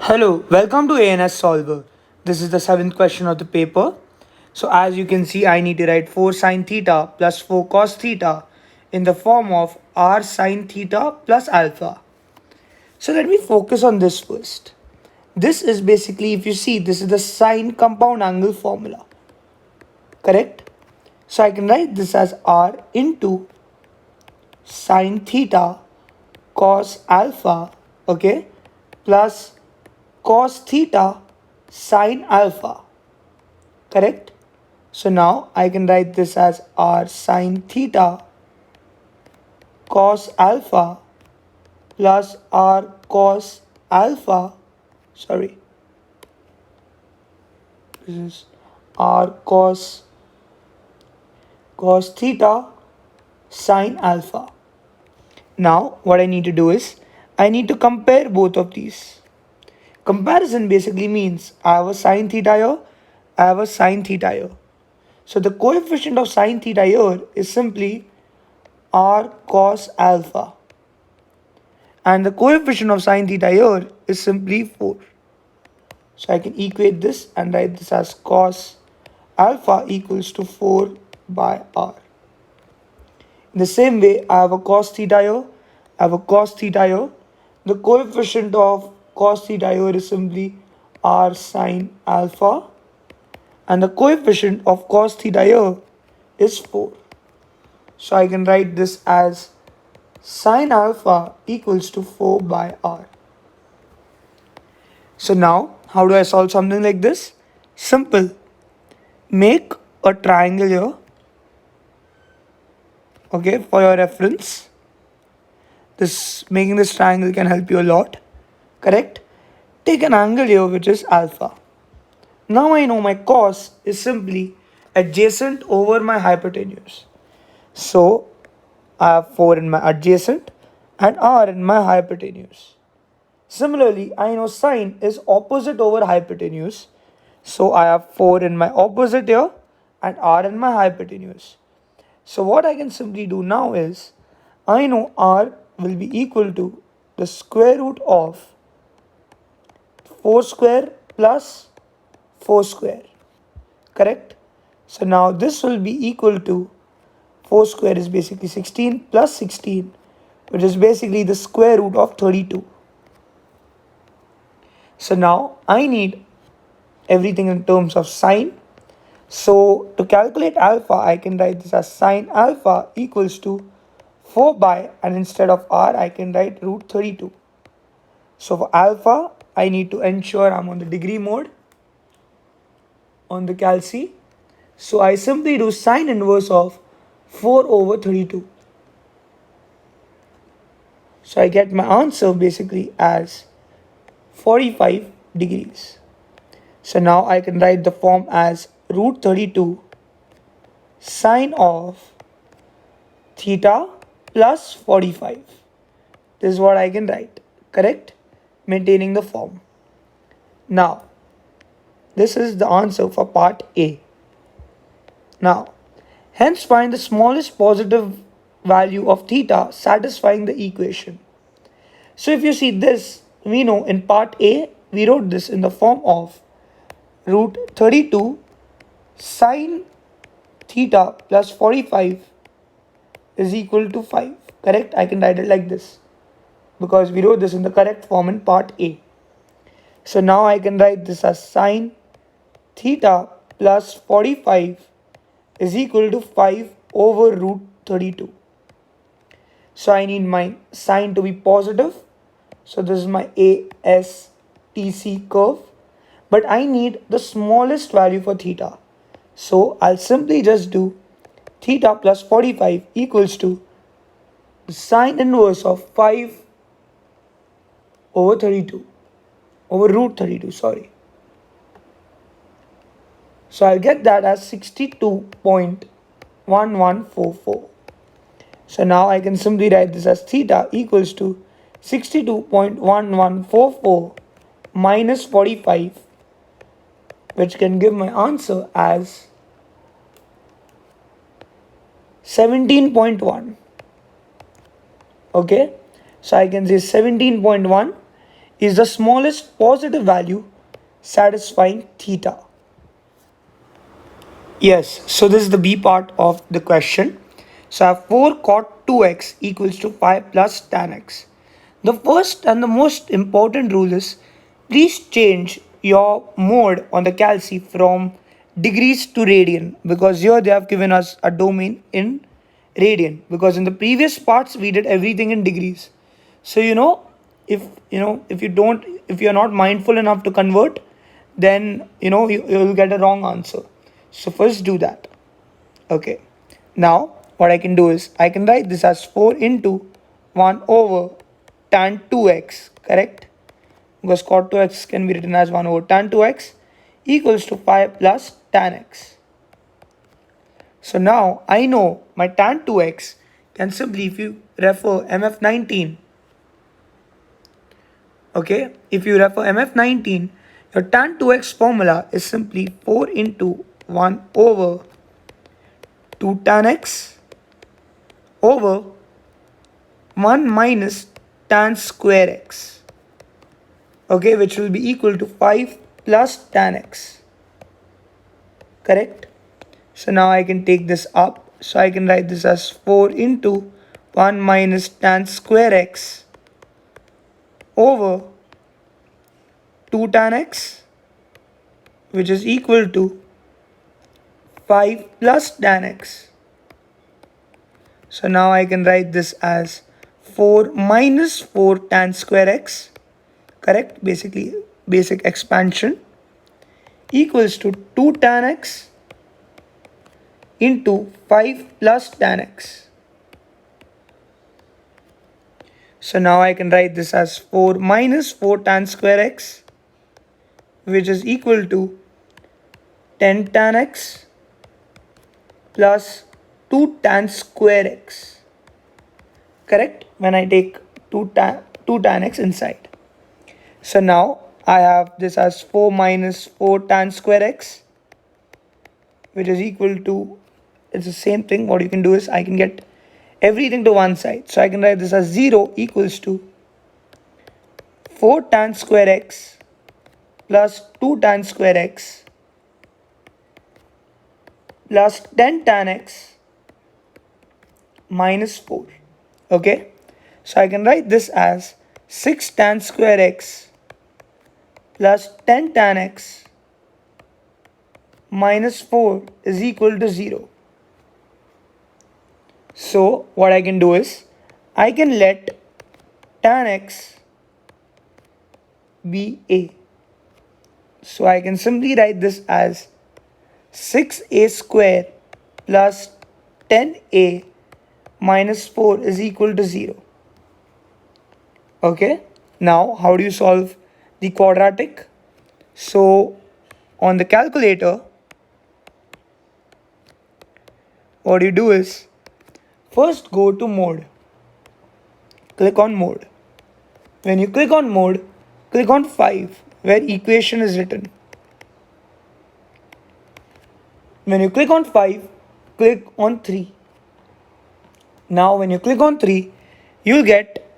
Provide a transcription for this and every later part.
Hello, welcome to ANS Solver. This is the seventh question of the paper. So as you can see, I need to write 4 sine theta plus 4 cos theta in the form of r sine theta plus alpha. So let me focus on this first. This is basically, if you see, this is the sine compound angle formula. Correct? So I can write this as r into sine theta cos alpha, okay, plus cos theta sine alpha. Correct? So now I can write this as r sine theta cos alpha plus r cos alpha. Sorry, this is r cos theta sine alpha. Now what I need to do is I need to compare both of these. Comparison basically means I have a sine theta here, I have a sine theta here. So the coefficient of sine theta here is simply r cos alpha. And the coefficient of sine theta here is simply 4. So I can equate this and write this as cos alpha equals to 4 by r. In the same way, I have a cos theta here, I have a cos theta here. The coefficient of cos theta here is simply r sine alpha. And the coefficient of cos theta here is 4. So I can write this as sine alpha equals to 4 by r. So now, how do I solve something like this? Simple. Make a triangle here. Okay, for your reference. Making this triangle can help you a lot. Correct? Take an angle here which is alpha. Now I know my cos is simply adjacent over my hypotenuse. So I have 4 in my adjacent and r in my hypotenuse. Similarly, I know sine is opposite over hypotenuse. So I have 4 in my opposite here and r in my hypotenuse. So what I can simply do now is, I know r will be equal to the square root of 4 square plus 4 square. Correct? So now this will be equal to 4 square is basically 16 plus 16, which is basically the square root of 32. So now I need everything in terms of sine. So to calculate alpha, I can write this as sine alpha equals to 4 by, and instead of r, I can write root 32. So for alpha, I need to ensure I'm on the degree mode on the calci. So I simply do sine inverse of 4 over 32. So I get my answer basically as 45 degrees. So now I can write the form as root 32 sine of theta plus 45. This is what I can write. Correct? Maintaining the form. Now, this is the answer for part A. Now, hence find the smallest positive value of theta satisfying the equation. So if you see this, we know in part A, we wrote this in the form of root 32 sine theta plus 45 is equal to 5. Correct? I can write it like this because we wrote this in the correct form in part A. So now I can write this as sine theta plus 45 is equal to 5 over root 32. So I need my sine to be positive. So this is my ASTC curve. But I need the smallest value for theta. So I'll simply just do theta plus 45 equals to the sine inverse of 5 over 32. Over root 32, sorry. So I'll get that as 62.1144. So now I can simply write this as theta equals to 62.1144 minus 45, which can give my answer as 17.1. Okay, so I can say 17.1 is the smallest positive value satisfying theta? Yes, so this is the B part of the question. So I have 4 cot 2x equals to 5 plus tan x. The first and the most important rule is please change your mode on the calci from degrees to radian, because here they have given us a domain in radian, because in the previous parts we did everything in degrees. So if you're not mindful enough to convert, then you'll get a wrong answer. So first do that. Okay, now what I can do is I can write this as 4 into 1 over tan 2x, correct? Because cot 2x can be written as 1 over tan 2x equals to 5 plus tan x. So now I know my tan 2x can simply, if you refer MF19, okay, if you refer MF19, your tan 2x formula is simply 4 into 1 over 2 tan x over 1 minus tan square x, okay, which will be equal to 5 plus tan x, correct? So now I can take this up, so I can write this as 4 into 1 minus tan square x over 2 tan x, which is equal to 5 plus tan x. So now I can write this as 4 minus 4 tan square x, correct? Basically, basic expansion, equals to 2 tan x into 5 plus tan x. So now I can write this as 4 minus 4 tan square x, which is equal to 10 tan x plus 2 tan square x, correct? When I take 2 tan x inside. So now I have this as 4 minus 4 tan square x, which is equal to, it's the same thing. What you can do is I can get everything to one side. So I can write this as 0 equals to 4 tan square x plus 2 tan square x plus 10 tan x minus 4. Okay, so I can write this as 6 tan square x plus 10 tan x minus 4 is equal to 0. So what I can do is I can let tan x be a. So I can simply write this as 6a square plus 10a minus 4 is equal to 0. Okay, now how do you solve the quadratic? So on the calculator, what you do is first go to mode, click on mode. When you click on mode, click on 5 where equation is written. When you click on 5, click on 3. Now when you click on 3, you'll get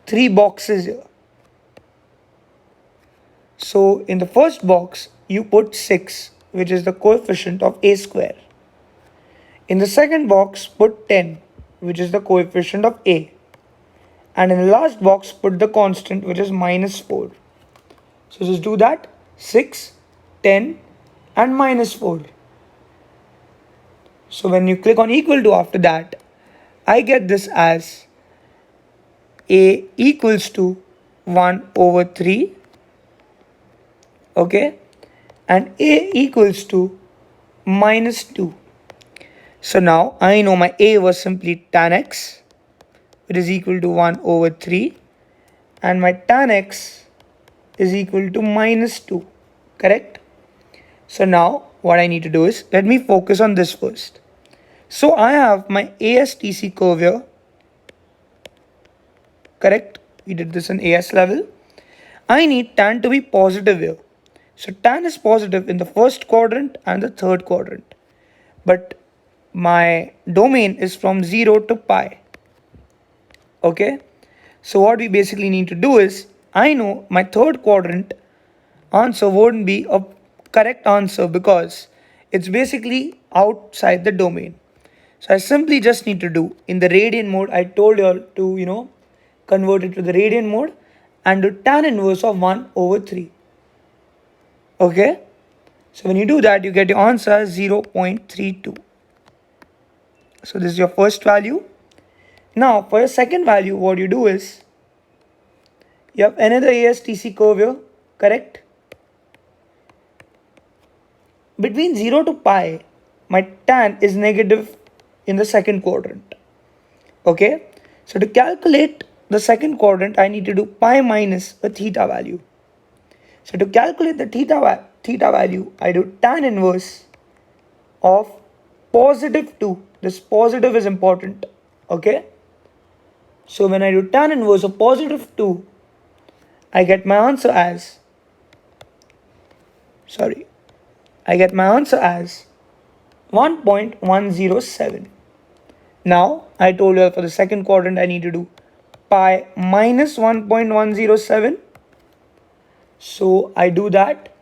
3 boxes here. So in the first box, you put 6, which is the coefficient of a square. In the second box, put 10, which is the coefficient of a. And in the last box, put the constant, which is minus 4. So just do that, 6, 10 and minus 4. So when you click on equal to after that, I get this as a equals to 1 over 3, okay, and a equals to minus 2. So now I know my a was simply tan x, which is equal to 1 over 3, and my tan x is equal to minus 2, correct? So now what I need to do is, let me focus on this first. So I have my ASTC curve here, correct? We did this in AS level. I need tan to be positive here. So tan is positive in the first quadrant and the third quadrant. But my domain is from 0 to pi. Okay? So what we basically need to do is, I know my third quadrant answer wouldn't be a correct answer because it's basically outside the domain. So I simply just need to do in the radian mode. I told you all to, convert it to the radian mode and do tan inverse of 1 over 3. Okay. So when you do that, you get your answer as 0.32. So this is your first value. Now for your second value, what you do is you have another ASTC curve here, correct? Between 0 to pi, my tan is negative in the second quadrant. Okay, so to calculate the second quadrant, I need to do pi minus a theta value. So to calculate the theta value, I do tan inverse of positive 2. This positive is important. Okay, so when I do tan inverse of positive 2, I get my answer as, I get my answer as 1.107. Now, I told you for the second quadrant, I need to do pi minus 1.107. So I do that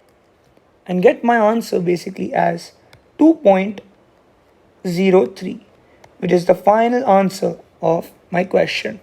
and get my answer basically as 2.03, which is the final answer of my question.